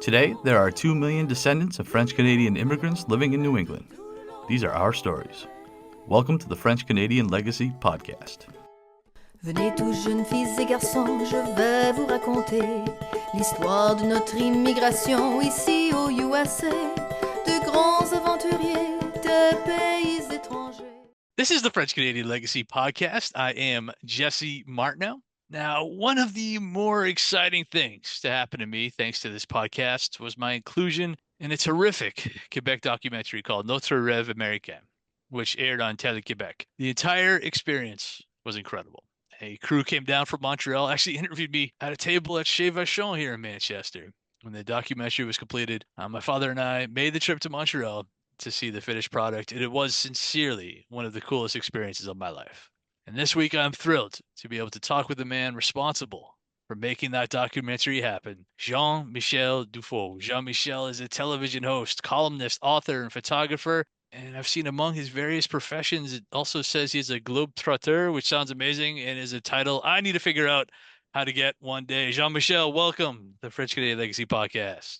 Today, there are 2 million descendants of French-Canadian immigrants living in New England. These are our stories. Welcome to the French-Canadian Legacy Podcast. Venez tous jeunes filles et garçons, je vais vous raconter l'histoire de notre immigration ici au USA, de grands aventuriers, de pays étrangers. This is the French-Canadian Legacy Podcast. I am Jesse Martineau. Now, one of the more exciting things to happen to me, thanks to this podcast, was my inclusion in a terrific Quebec documentary called Notre, rêve, américain, which aired on Télé-Québec. The entire experience was incredible. A crew came down from Montreal, actually interviewed me at a table at Chez Vachon here in Manchester. When the documentary was completed, my father and I made the trip to Montreal to see the finished product, and it was sincerely one of the coolest experiences of my life. And this week, I'm thrilled to be able to talk with the man responsible for making that documentary happen, Jean-Michel Dufaux. Jean-Michel is a television host, columnist, author, and photographer. And I've seen among his various professions, it also says he's a globetrotter, which sounds amazing, and is a title I need to figure out how to get one day. Jean-Michel, welcome to the French Canadian Legacy Podcast.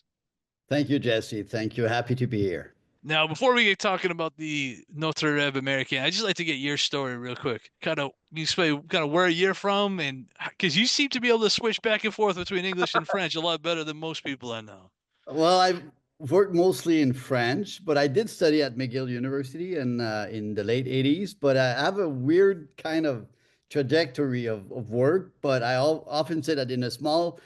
Thank you, Jesse. Thank you. Happy to be here. Now, before we get talking about the Notre, rêve, américain, I'd just like to get your story real quick. You explain where you're from, and because you seem to be able to switch back and forth between English and French a lot better than most people I know. Well, I've worked mostly in French, but I did study at McGill University in the late 80s. But I have a weird kind of trajectory of work. But I often say that in a small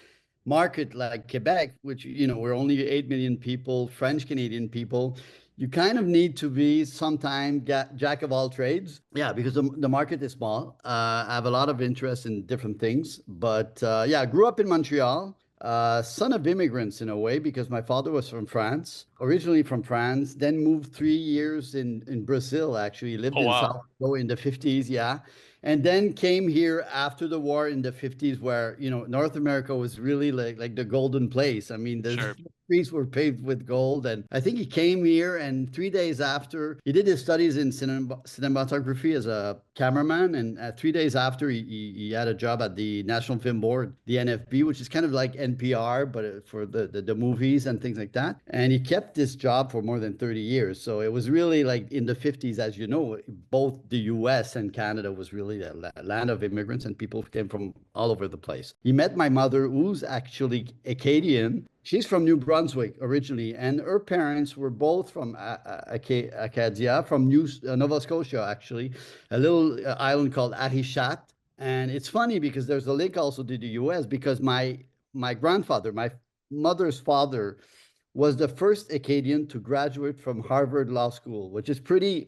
market like Quebec, which, we're only 8 million people, French Canadian people, you kind of need to be sometimes jack of all trades. Yeah, because the market is small. I have a lot of interest in different things. But I grew up in Montreal, son of immigrants in a way, because my father was from France, originally from France, then moved 3 years in Brazil, actually. Lived in South Africa in the 50s, yeah. And then came here after the war in the 50s, where, North America was really like the golden place. I mean, the streets were paved with gold. And I think he came here, and 3 days after, he did his studies in cinematography as a cameraman. And 3 days after, he had a job at the National Film Board, the NFB, which is kind of like NPR, but for the movies and things like that. And he kept this job for more than 30 years. So it was really like in the 50s, as you know, both the US and Canada was really the land of immigrants, and people came from all over the place. He met my mother, who's actually Acadian. She's from New Brunswick originally, and her parents were both from Acadia, from Nova Scotia, actually, a little island called Arishat. And it's funny because there's a link also to the US, because my grandfather, my mother's father, was the first Acadian to graduate from Harvard Law School, which is pretty...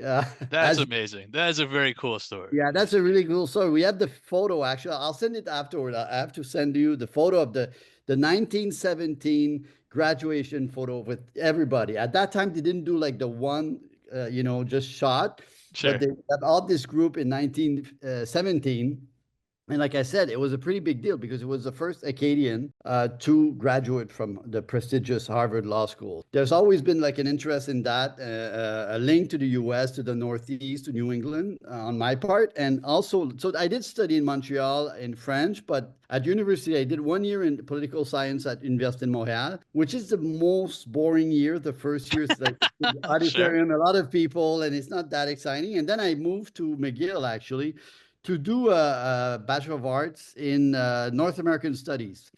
That's amazing. That is a very cool story. Yeah, that's a really cool story. We have the photo, actually. I'll send it afterward. I have to send you the photo of the 1917 graduation photo with everybody. At that time, they didn't do like the one, just shot. Sure. But they had all this group in 1917. And like I said, it was a pretty big deal because it was the first Acadian to graduate from the prestigious Harvard Law School. There's always been like an interest in that, a link to the US, to the Northeast, to New England on my part. And also, so I did study in Montreal in French, but at university, I did 1 year in political science at Université de Montréal, which is the most boring year. The first year is like auditorium, a lot of people, and it's not that exciting. And then I moved to McGill, actually, to do a Bachelor of Arts in North American Studies,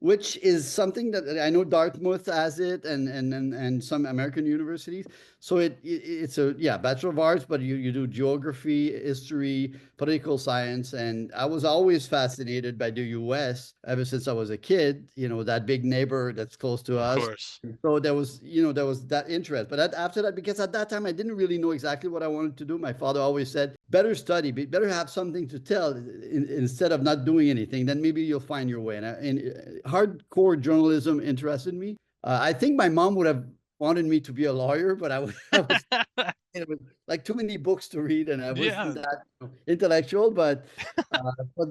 which is something that I know Dartmouth has it, and some American universities. So it's a Bachelor of Arts, but you do geography, history, political science. And I was always fascinated by the US ever since I was a kid, that big neighbor that's close to us. Of course. So there was that interest. But after that, because at that time, I didn't really know exactly what I wanted to do. My father always said, better study, better have something to tell instead of not doing anything. Then maybe you'll find your way. And hardcore journalism interested me. I think my mom would have wanted me to be a lawyer, but it was like too many books to read, and I wasn't that intellectual. But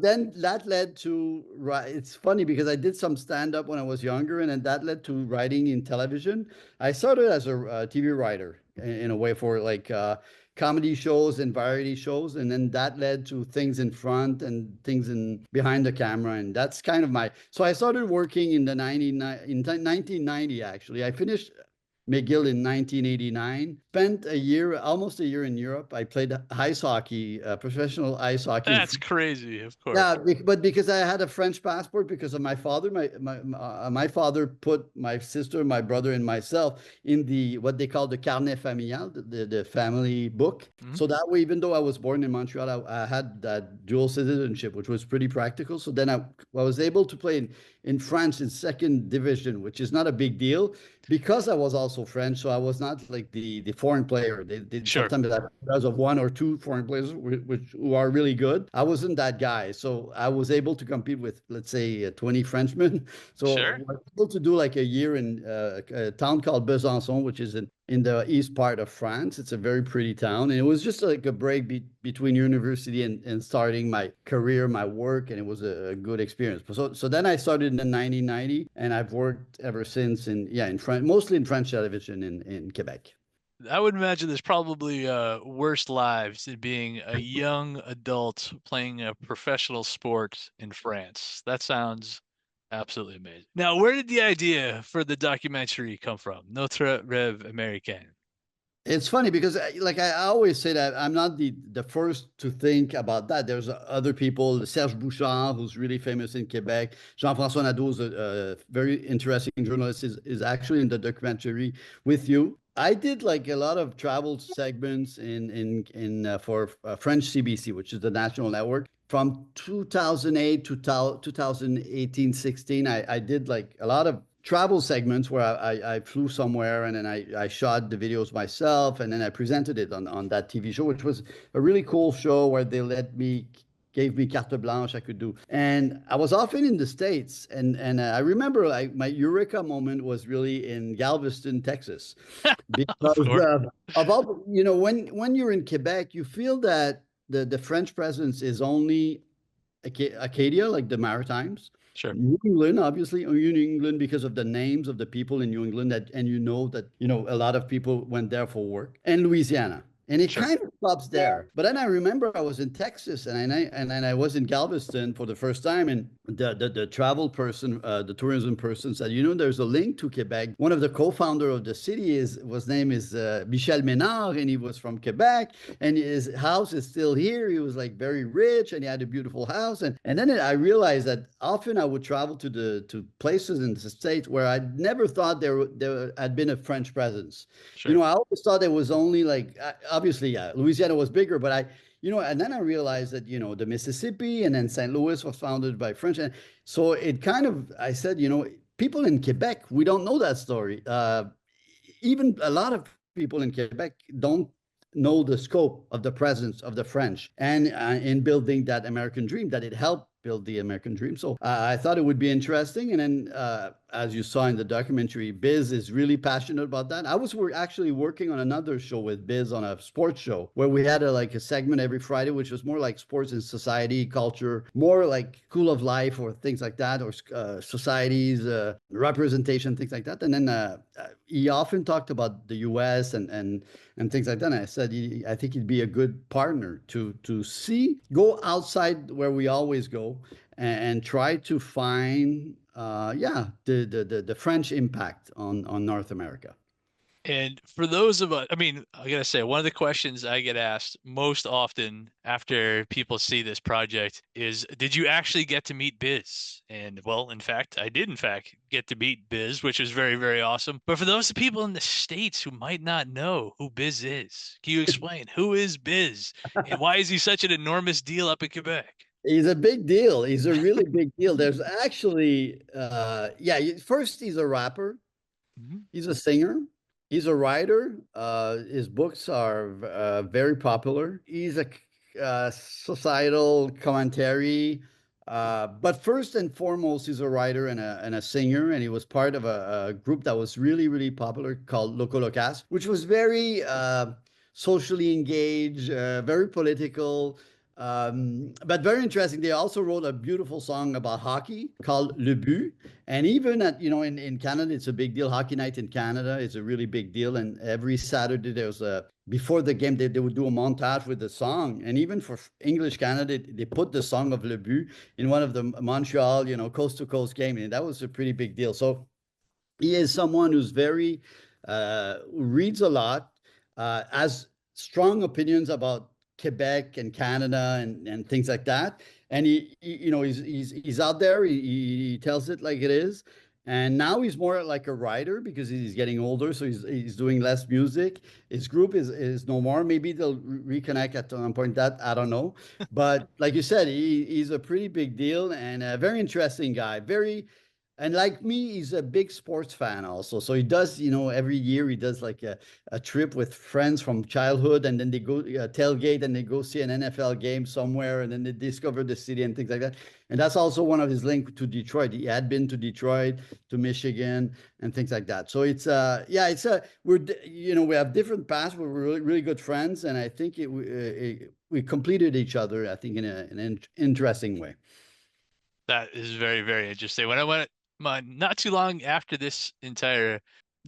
then that led to, it's funny because I did some stand-up when I was younger, and then that led to writing in television. I started as a TV writer in a way for like comedy shows and variety shows, and then that led to things in front and things in behind the camera, and that's kind of my. So I started working in 1990 actually. I finished McGill in 1989. Spent a year, almost a year in Europe. I played ice hockey, professional ice hockey. That's crazy, of course. Yeah, but because I had a French passport, because of my father, my father put my sister, my brother, and myself in the what they call the carnet familial, the family book. Mhm. So that way, even though I was born in Montreal, I had that dual citizenship, which was pretty practical. So then I was able to play in France in second division, which is not a big deal because I was also French. So I was not like the foreign player. They Sure. sometimes because of one or two foreign players who are really good. I wasn't that guy. So I was able to compete with, let's say, 20 Frenchmen. So Sure. I was able to do like a year in a town called Besançon, which is in the east part of France. It's a very pretty town. And it was just like a break between university and starting my career, my work. And it was a good experience. So then I started in 1990 and I've worked ever since in French, mostly in French television in Quebec. I would imagine there's probably worse lives than being a young adult playing a professional sport in France. That sounds absolutely amazing. Now, where did the idea for the documentary come from? Notre rêve, américain. It's funny because, like I always say, that I'm not the first to think about that. There's other people, Serge Bouchard, who's really famous in Quebec. Jean-François Nadeau is a very interesting journalist, is actually in the documentary with you. I did like a lot of travel segments for French CBC, which is the national network. From 2008 to 2018, 16, I did like a lot of travel segments where I flew somewhere and then I shot the videos myself and then I presented it on that TV show, which was a really cool show where they gave me carte blanche I could do. And I was often in the States. And I remember like my eureka moment was really in Galveston, Texas. Because about, when you're in Quebec, you feel that the French presence is only Acadia, like the Maritimes. Sure. New England, obviously, New England because of the names of the people in New England and a lot of people went there for work, and Louisiana. And it Sure. kind of stops there. But then I remember I was in Texas and I was in Galveston for the first time. And the travel person, the tourism person said, there's a link to Quebec. One of the co-founder of the city his name is Michel Ménard, and he was from Quebec. And his house is still here. He was like very rich and he had a beautiful house. And then I realized that often I would travel to places in the States where I never thought there had been a French presence. Sure. I always thought it was only like, obviously, yeah, Louisiana was bigger, but and then I realized that, the Mississippi and then St. Louis was founded by French. And so it kind of, I said, people in Quebec, we don't know that story. Even a lot of people in Quebec don't know the scope of the presence of the French and in building that American dream, that it helped build the American dream. So I thought it would be interesting. And then, as you saw in the documentary, Biz is really passionate about that. I was actually working on another show with Biz on a sports show where we had a segment every Friday, which was more like sports and society, culture, more like School of Life or things like that, or societies, representation, things like that. And then he often talked about the U.S. and things like that. And I said, I think he'd be a good partner to go outside where we always go and try to find the French impact on North America. And for those of us, I mean, I gotta say, one of the questions I get asked most often after people see this project is, did you actually get to meet Biz? And well, in fact, I did in fact get to meet Biz, which was very, very awesome. But for those people in the States who might not know who Biz is, can you explain who is Biz and why is he such an enormous deal up in Quebec? He's a big deal. He's a really big deal. There's actually, first he's a rapper. Mhm. He's a singer. He's a writer. His books are very popular. He's a societal commentary. But first and foremost, he's a writer and a singer. And he was part of a group that was really, really popular called Loco Locas, which was very socially engaged, very political. But very interesting. They also wrote a beautiful song about hockey called Le But. And even in Canada, it's a big deal. Hockey night in Canada is a really big deal. And every Saturday there's a before the game, they would do a montage with the song. And even for English Canada, they put the song of Le But in one of the Montreal, coast to coast game. And that was a pretty big deal. So he is someone who's very, reads a lot, has strong opinions about Quebec and Canada and things like that. And he's out there. He tells it like it is. And now he's more like a writer because he's getting older, so he's doing less music. His group is no more. Maybe they'll reconnect at some point. That I don't know, but like you said, he's a pretty big deal and a very interesting guy. Very, and like me, he's a big sports fan also. So he does, every year he does like a trip with friends from childhood, and then they go tailgate and they go see an NFL game somewhere, and then they discover the city and things like that. And that's also one of his links to Detroit. He had been to Detroit, to Michigan, and things like that. So it's yeah, we have different paths. We're really, really good friends, and I think we completed each other, I think, in an interesting way. That is very, very interesting. When I went, not too long after this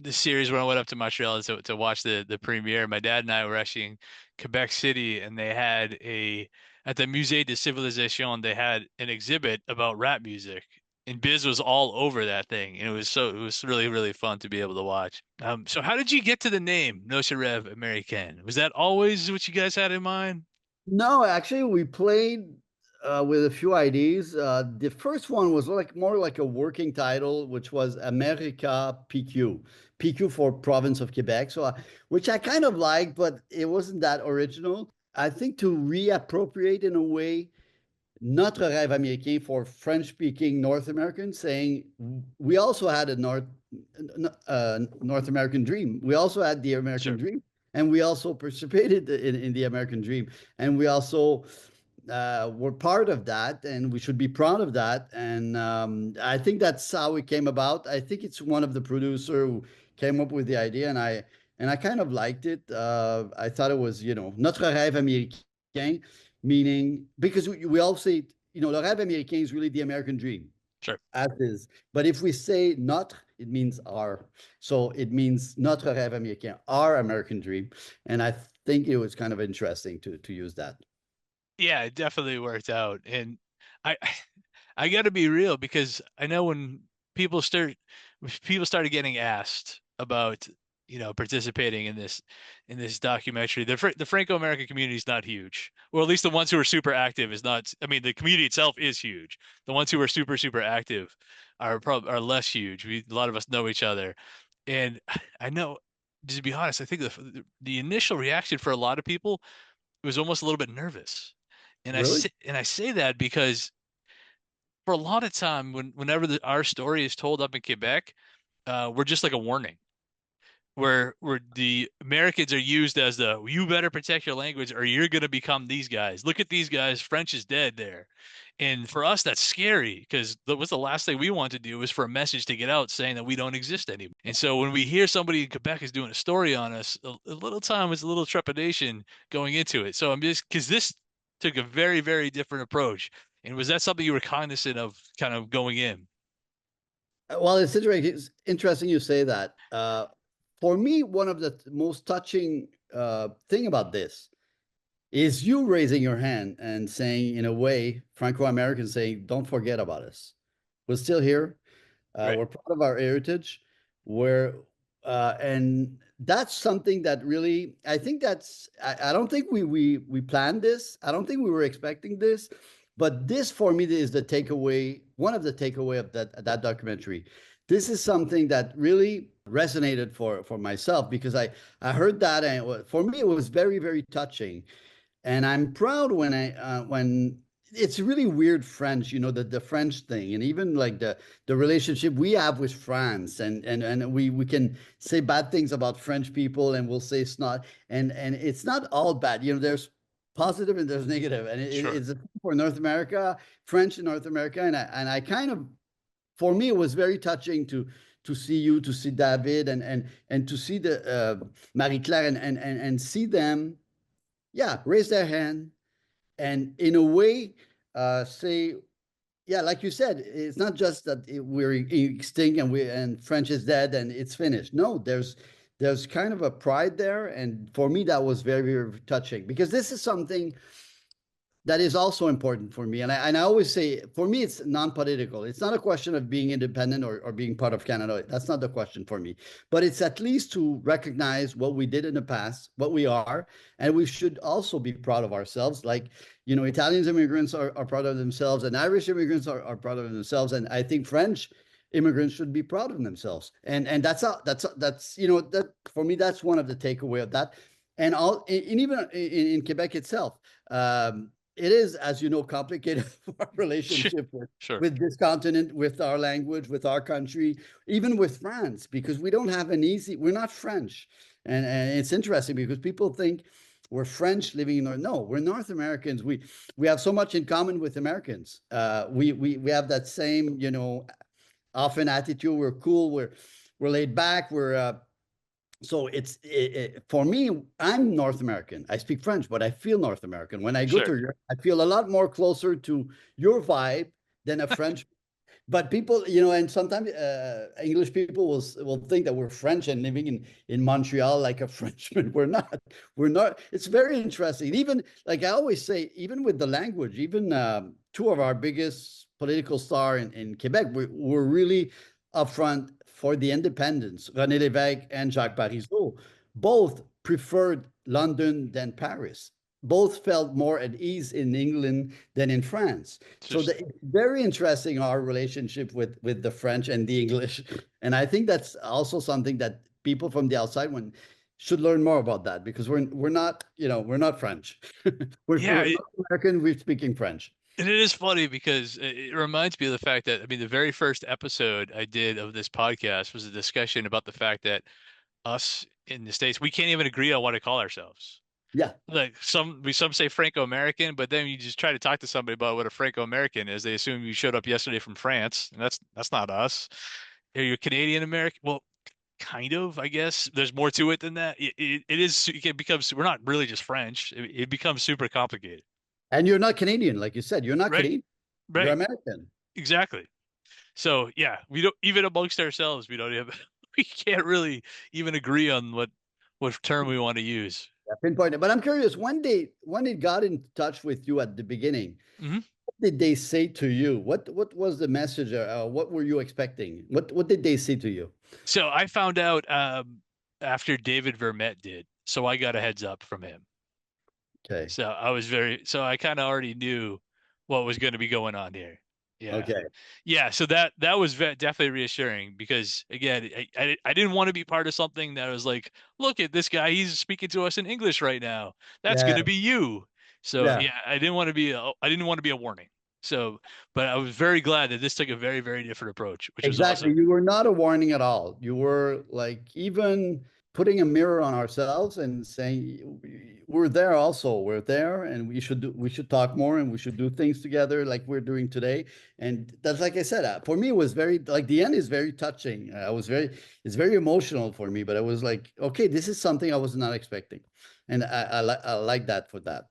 series, when I went up to Montreal to watch the premiere, my dad and I were actually in Quebec City, and they had at the Musée de Civilisation, they had an exhibit about rap music, and Biz was all over that thing, and it was really, really fun to be able to watch. So how did you get to the name Notre Rêve, américain? Was that always what you guys had in mind? No, actually, we played with a few ideas. The first one was more like a working title, which was America PQ, PQ for Province of Quebec. So, which I kind of liked, but it wasn't that original. I think to reappropriate in a way Notre rêve américain for French-speaking North Americans, saying we also had a North American dream. We also had the American Sure. dream, and we also participated in the American dream, and we also were part of that, and we should be proud of that. And I think that's how it came about. I think it's one of the producer who came up with the idea, and I kind of liked it. I thought it was, Notre rêve américain, meaning because we all say, le rêve américain is really the American dream, Sure. as is. But if we say notre, it means our. So it means notre rêve américain, our American dream. And I think it was kind of interesting to use that. Yeah, it definitely worked out. And I I got to be real, because I know when people started getting asked about, participating in this documentary, the Franco-American community is not huge. Well, at least the ones who are super active is not. I mean, the community itself is huge. The ones who are super, super active are less huge. A lot of us know each other, and I know. To be honest, I think the initial reaction for a lot of people was almost a little bit nervous. Really? And I say that because for a lot of time, whenever our story is told up in Quebec, we're just like a warning, where the Americans are used as you better protect your language or you're gonna become these guys. Look at these guys, French is dead there. And for us, that's scary, because that was the last thing we want to do, was for a message to get out saying that we don't exist anymore. And so when we hear somebody in Quebec is doing a story on us, a little time was a little trepidation going into it. So I'm just, because this took a very, very different approach. And was that something you were cognizant of kind of going in? Well, it's interesting you say that. For me, one of the most touching thing about this is you raising your hand and saying, in a way, Franco-Americans saying, don't forget about us. We're still here. Right. We're proud of our heritage. And that's something that really, I think I don't think we planned this. I don't think we were expecting this. But this, for me, is the takeaway, one of the takeaway of that documentary. This is something that really resonated for myself, because I heard that, and for me, it was very, very touching. And I'm proud when it's really weird French, the French thing, and even like the relationship we have with France, and we can say bad things about French people, and we'll say it's not, and it's not all bad. There's positive and there's negative, and Sure. it's for North America, French in North America, and I kind of, for me, it was very touching to see you, to see David, and to see the Marie Claire, and see them, yeah, raise their hand, and in a way, say, yeah, like you said, it's not just that we're extinct and French is dead and it's finished. No, there's kind of a pride there. And for me, that was very, very touching, because this is something that is also important for me. And I always say, for me, it's non-political. It's not a question of being independent or being part of Canada. That's not the question for me. But it's at least to recognize what we did in the past, what we are, and we should also be proud of ourselves. Like, Italian immigrants are proud of themselves, and Irish immigrants are proud of themselves. And I think French immigrants should be proud of themselves. And that's that for me, that's one of the takeaway of that. And even in Quebec itself, it is, as you know, complicated our relationship with this continent, with our language, with our country, even with France, because we don't have we're not French. And it's interesting because people think we're French living in no, we're North Americans. We have so much in common with Americans. We have that same, often attitude. We're cool. We're laid back. So for me, I'm North American. I speak French, but I feel North American. When I go to Europe, I feel a lot more closer to your vibe than a French. But people, and sometimes English people will think that we're French and living in Montreal like a Frenchman. We're not. We're not. It's very interesting. Even, like I always say, even with the language, even two of our biggest political stars in Quebec were really upfront for the independence. René Lévesque and Jacques Parizeau both preferred London than Paris. Both felt more at ease in England than in France. So it's very interesting, our relationship with the French and the English. And I think that's also something that people from the outside should learn more about, that, because we're not, we're not French. we're American, we're speaking French. And it is funny because it reminds me of the fact that, the very first episode I did of this podcast was a discussion about the fact that us in the States, we can't even agree on what to call ourselves. Yeah. Like some say Franco-American, but then you just try to talk to somebody about what a Franco-American is. They assume you showed up yesterday from France, and that's not us. Are you Canadian American? Well, kind of, I guess. There's more to it than that. It becomes, we're not really just French. It becomes super complicated. And you're not Canadian, like you said. You're not Canadian. Right. You're American. Exactly. So yeah, we don't, even amongst ourselves, we can't really even agree on what term we want to use. Yeah, pinpoint it. But I'm curious, when they got in touch with you at the beginning, what did they say to you? What was the message? What were you expecting? What did they say to you? So I found out after David Vermette did. So I got a heads up from him. Okay. So I kind of already knew what was going to be going on here. Yeah. Okay. Yeah. So that was definitely reassuring, because again, I didn't want to be part of something that was like, look at this guy, he's speaking to us in English right now. That's going to be you. So yeah, I didn't want to be a warning. So, but I was very glad that this took a very, very different approach, which was awesome. You were not a warning at all. You were like even putting a mirror on ourselves and saying, we're there also. We're there, and we should talk more, and we should do things together like we're doing today. And that's, like I said, for me, it was very, like, the end is very touching. It's very emotional for me, but I was like, okay, this is something I was not expecting. And I like that for that.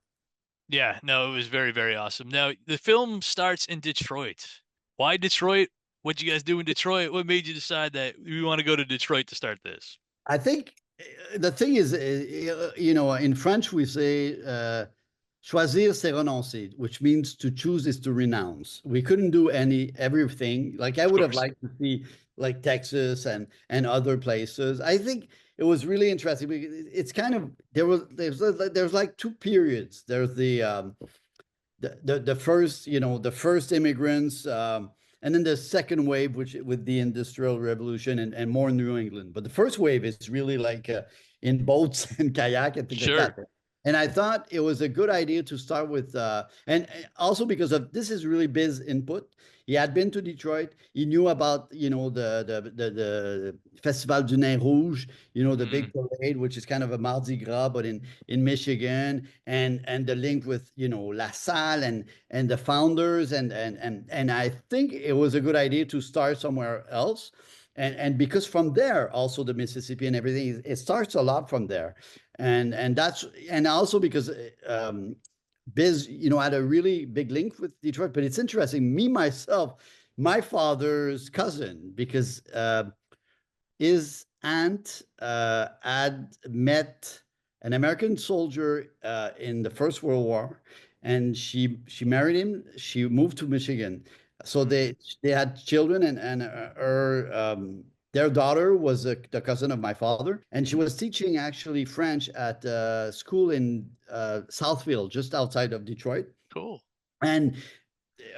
Yeah, no, it was very, very awesome. Now, the film starts in Detroit. Why Detroit? What'd you guys do in Detroit? What made you decide that we want to go to Detroit to start this? I think the thing is, in French, we say, choisir, c'est renoncer, which means to choose is to renounce. We couldn't do everything. Like, I would have liked to see, like, Texas and other places. I think it was really interesting because it's kind of, there's like two periods. There's the first, the first immigrants, and then the second wave, which with the Industrial Revolution and more New England. But the first wave is really like in boats and kayak and things like that. And I thought it was a good idea to start with, and also because of, this is really Biz input. He had been to Detroit. He knew about, the Festival du Nain Rouge, the big parade, which is kind of a Mardi Gras, but in Michigan, and the link with, La Salle and the founders. And I think it was a good idea to start somewhere else. And because from there, also the Mississippi and everything, it starts a lot from there. And also because Biz, had a really big link with Detroit. But it's interesting, myself, my father's cousin, because is aunt had met an American soldier in the First World War, and she married him. She moved to Michigan, so they had children, and her their daughter was the cousin of my father, and she was teaching actually French at school in Southfield, just outside of Detroit. Cool. And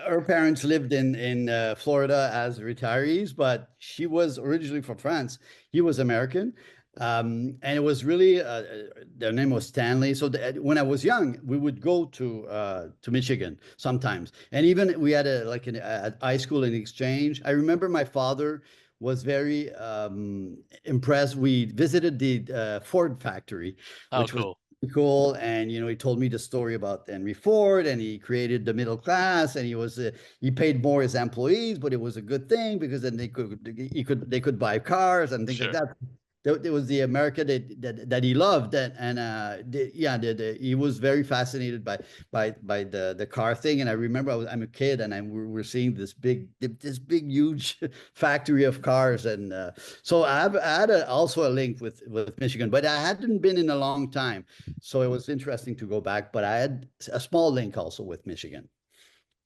her parents lived in Florida as retirees, but she was originally from France. He was American. And it was really their name was Stanley. So when I was young, we would go to Michigan sometimes, and even we had a high school in exchange. I remember my father was very impressed. We visited the Ford factory, Oh, which was cool. cool. And he told me the story about Henry Ford, and he created the middle class, and he paid more his employees, but it was a good thing because then they could buy cars and things like Sure. that. There was the America that he loved, and he was very fascinated by the car thing. And I remember I'm a kid, and we were seeing this big huge factory of cars, and so I had also a link with Michigan, but I hadn't been in a long time, so it was interesting to go back. But I had a small link also with Michigan.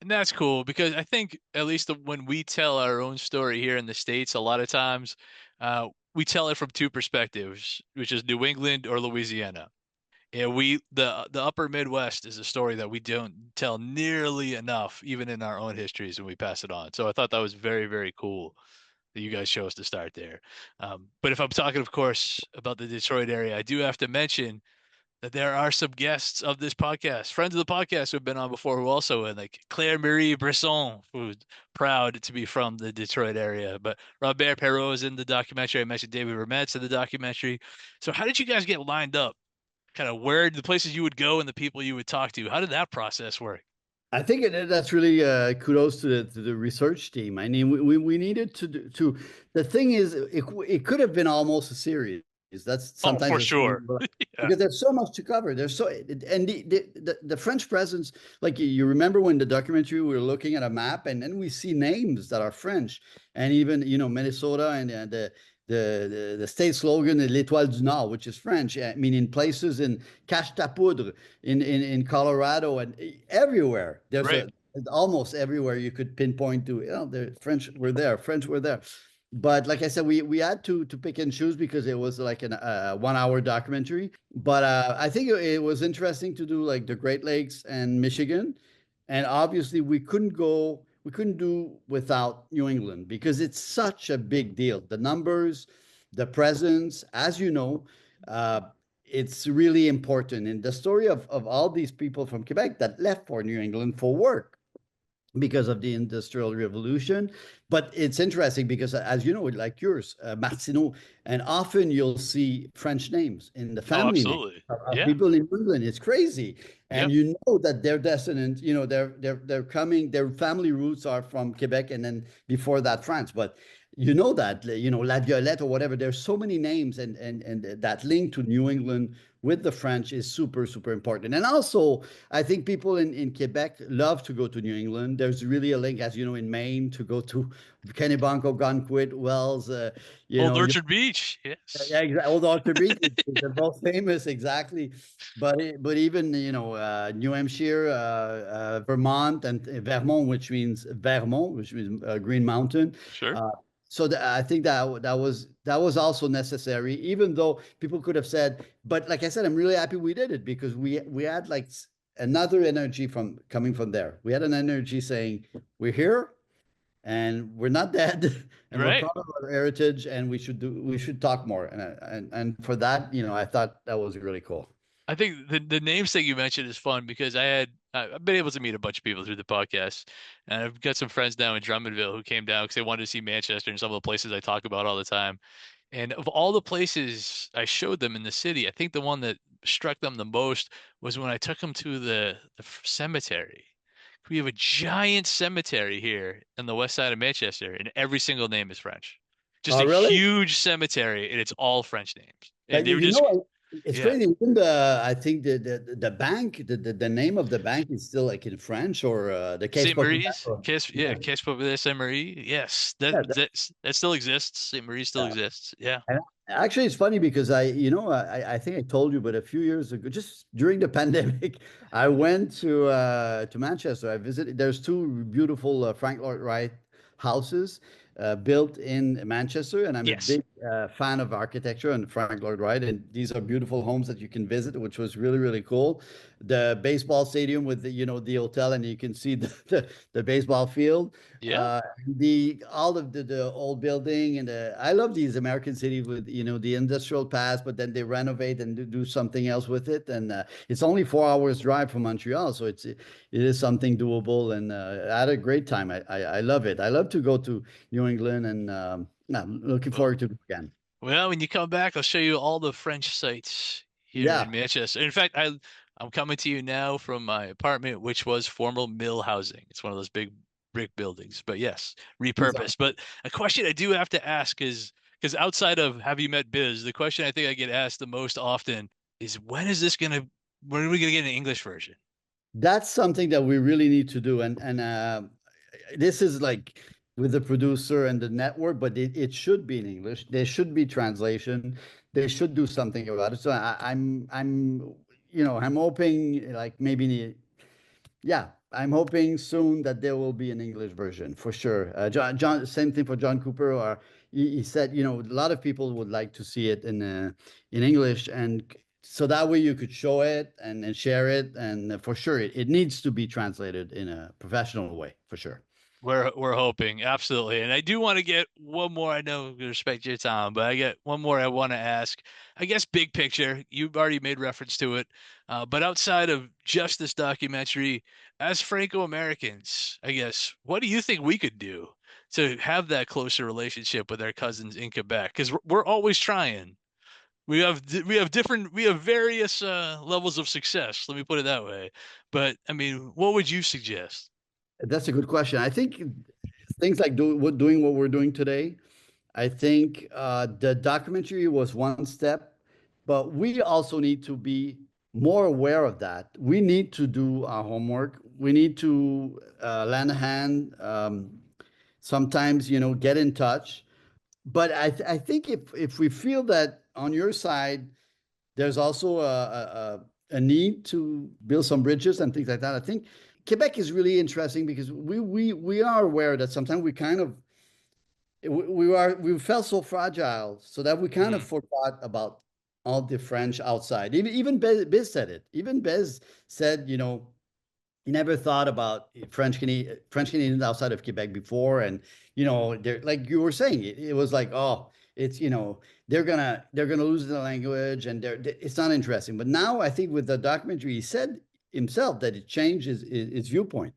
And that's cool because I think at least when we tell our own story here in the States, a lot of times we tell it from two perspectives, which is New England or Louisiana. Yeah, the upper Midwest is a story that we don't tell nearly enough, even in our own histories, when we pass it on. So I thought that was very, very cool that you guys chose to start there. But if I'm talking, of course, about the Detroit area, I do have to mention that there are some guests of this podcast, friends of the podcast who have been on before, who also like Claire Marie Brisson, who's proud to be from the Detroit area. But Robert Perrault is in the documentary. I mentioned David Vermette's in the documentary. So how did you guys get lined up? Kind of where the places you would go and the people you would talk to? How did that process work? I think that's really kudos to the research team. I mean, we needed to. The thing is, it could have been almost a series. That's Oh, sometimes for it's sure. Yeah. because there's so much to cover. There's so and the French presence. Like you remember when the documentary we were looking at a map, and then we see names that are French, and even Minnesota and the state slogan "L'Étoile du Nord," which is French. I mean, in places in Cache ta poudre in Colorado and everywhere. There's Right. almost everywhere you could pinpoint to. The French were there. French were there. But like I said, we had to pick and choose because it was like a 1 hour documentary. But I think it was interesting to do like the Great Lakes and Michigan, and obviously we couldn't do without New England because it's such a big deal. The numbers, the presence, as you know, uh, it's really important. And the story of all these people from Quebec that left for New England for work because of the Industrial Revolution. But it's interesting because, as you know, like yours, Martineau, and often you'll see French names in the Oh, family name absolutely. of Yeah. people in England. It's crazy. And Yep. you know that their descendants, they're coming, their family roots are from Quebec and then before that, France. But you know that, La Violette or whatever, there's so many names, and that link to New England with the French is super, super important. And also, I think people in Quebec love to go to New England. There's really a link, as you know, in Maine to go to Kennebunk, Algonquin, Wells, Old Orchard Beach. Yes. yeah, exactly. Old Doctor Beat, they're both famous, exactly. But even New Hampshire, Vermont, and Vermont, which means Green Mountain. Sure. Uh, so I think that was also necessary, even though people could have said. But like I said, I'm really happy we did it because we had like another energy from coming from there. We had an energy saying we're here and we're not dead and we're Right. proud of our heritage and we should talk more and for that I thought that was really cool. I think the namesake you mentioned is fun because I've been able to meet a bunch of people through the podcast, and I've got some friends down in Drummondville who came down because they wanted to see Manchester and some of the places I talk about all the time. And of all the places I showed them in the city, I think the one that struck them the most was when I took them to the cemetery. We have a giant cemetery here on the west side of Manchester, and every single name is French. Just Oh, a really? huge cemetery, and it's all French names. And But they were just, it's yeah. crazy. Even I think the bank, the name of the bank is still like in French or the Caisse St. Populaire. Marie's, yeah, Yeah, Caisse Populaire Saint Marie. Yes, yeah, that still exists. St. Marie still yeah. exists. Yeah. And Actually, it's funny because I think I told you, but a few years ago, just during the pandemic, I went to Manchester. I visited. There's two beautiful Frank Lloyd Wright houses built in Manchester, and I'm a Yes. big fan of architecture and Frank Lloyd Wright. And these are beautiful homes that you can visit, which was really really cool. The baseball stadium with the hotel, and you can see the baseball field. Yeah. Uh, the all of the old building and I love these American cities with the industrial past, but then they renovate and do something else with it. And it's only 4 hours drive from Montreal, so it is something doable. And I had a great time. I love it. I love to go to New England, and I'm looking Well, forward to it again. well, when you come back, I'll show you all the French sites here Yeah, in Manchester. In fact, I'm coming to you now from my apartment, which was former mill housing. It's one of those big brick buildings, but yes, these are repurposed. But a question I do have to ask is because outside of have you met Biz, the question I think I get asked the most often is when are we gonna get an English version? that's something that we really need to do. And this is like with the producer and the network, but it should be in English. There should be translation. They should do something about it. So I'm hoping like maybe yeah, I'm hoping soon that there will be an English version for sure. John, same thing for John Cooper. Or he said, a lot of people would like to see it in English, and so that way you could show it and share it. And for sure, it needs to be translated in a professional way for sure. We're hoping, absolutely. And I do want to get one more. I know we respect your time, but I get one more I want to ask. I guess big picture, you've already made reference to it. But outside of just this documentary, as Franco-Americans, I guess, what do you think we could do to have that closer relationship with our cousins in Quebec? Because we're always trying. We have various levels of success. Let me put it that way. But I mean, what would you suggest? That's a good question. I think things like doing what we're doing today. I think the documentary was one step, but we also need to be more aware of that. We need to do our homework. We need to lend a hand. Sometimes, get in touch. But I think if we feel that on your side, there's also a need to build some bridges and things like that. I think Quebec is really interesting because we are aware that sometimes we felt so fragile so that we kind of Hmm. forgot about all the French outside. Even Biz said it. Even Bez said, he never thought about French Canadians outside of Quebec before. And they're like you were saying, it was like, oh, it's they're gonna lose the language, and it's not interesting. But now I think with the documentary, he said himself that it changed his viewpoint,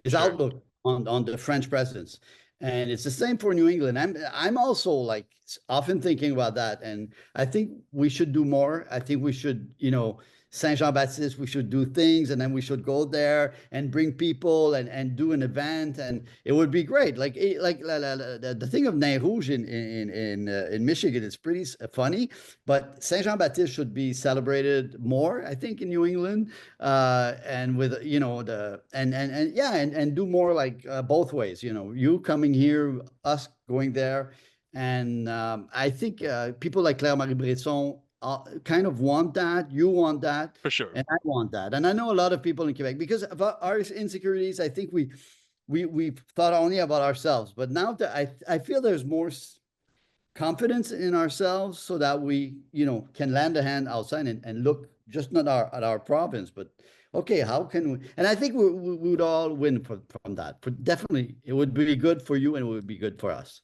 his Sure. outlook on the French presence. And it's the same for New England. I'm also like often thinking about that, and I think we should do more. I think we should, Saint Jean Baptiste, we should do things, and then we should go there and bring people and do an event, and it would be great. The thing of Nain Rouge in Michigan is pretty funny, but Saint Jean Baptiste should be celebrated more, I think, in New England, and with the and yeah, and do more like both ways. You coming here, us going there, and I think people like Claire Marie Bresson kind of want that. You want that, For sure. and I want that. And I know a lot of people in Quebec because of our insecurities. I think we thought only about ourselves, but now that I feel there's more confidence in ourselves so that we can lend a hand outside and look just not at our province, but okay, how can we? And I think we would all win from that. But definitely, it would be good for you, and it would be good for us.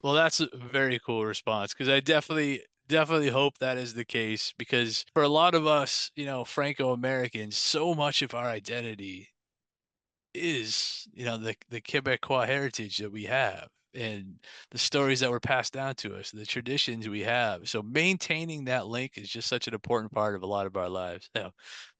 Well, that's a very cool response because I definitely hope that is the case because for a lot of us, Franco-Americans, so much of our identity is, the Quebecois heritage that we have and the stories that were passed down to us, the traditions we have. So maintaining that link is just such an important part of a lot of our lives. The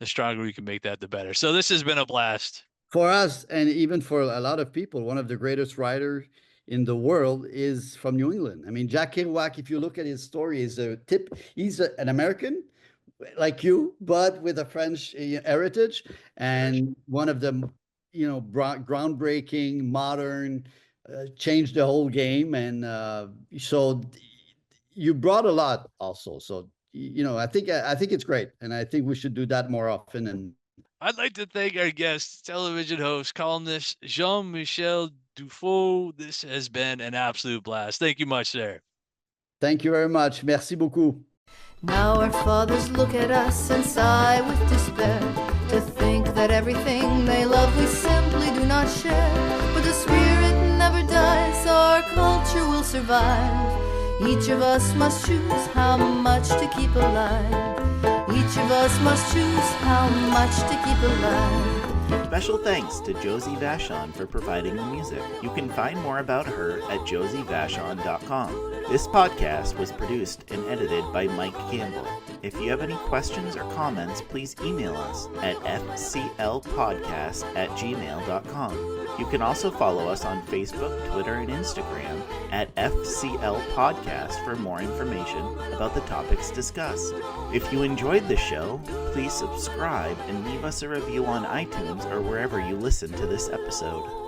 stronger we can make that, the better. So this has been a blast. For us, and even for a lot of people, one of the greatest writers in the world is from New England. I mean, Jack Kerouac, if you look at his story, is a tip. He's an American like you, but with a French heritage, Sure. and one of the groundbreaking, modern, changed the whole game. And so you brought a lot also. So, I think it's great. And I think we should do that more often. And I'd like to thank our guest, television host, columnist, Jean-Michel Dufaux. This has been an absolute blast. Thank you much, sir. Thank you very much. Merci beaucoup. Now our fathers look at us and sigh with despair, to think that everything they love we simply do not share. But the spirit never dies, our culture will survive. Each of us must choose how much to keep alive. Each of us must choose how much to keep alive. Special thanks to Josie Vachon for providing the music. You can find more about her at josievachon.com. This podcast was produced and edited by Mike Campbell. If you have any questions or comments, please email us at fclpodcast@gmail.com. You can also follow us on Facebook, Twitter, and Instagram at FCL Podcast for more information about the topics discussed. If you enjoyed the show, please subscribe and leave us a review on iTunes or wherever you listen to this episode.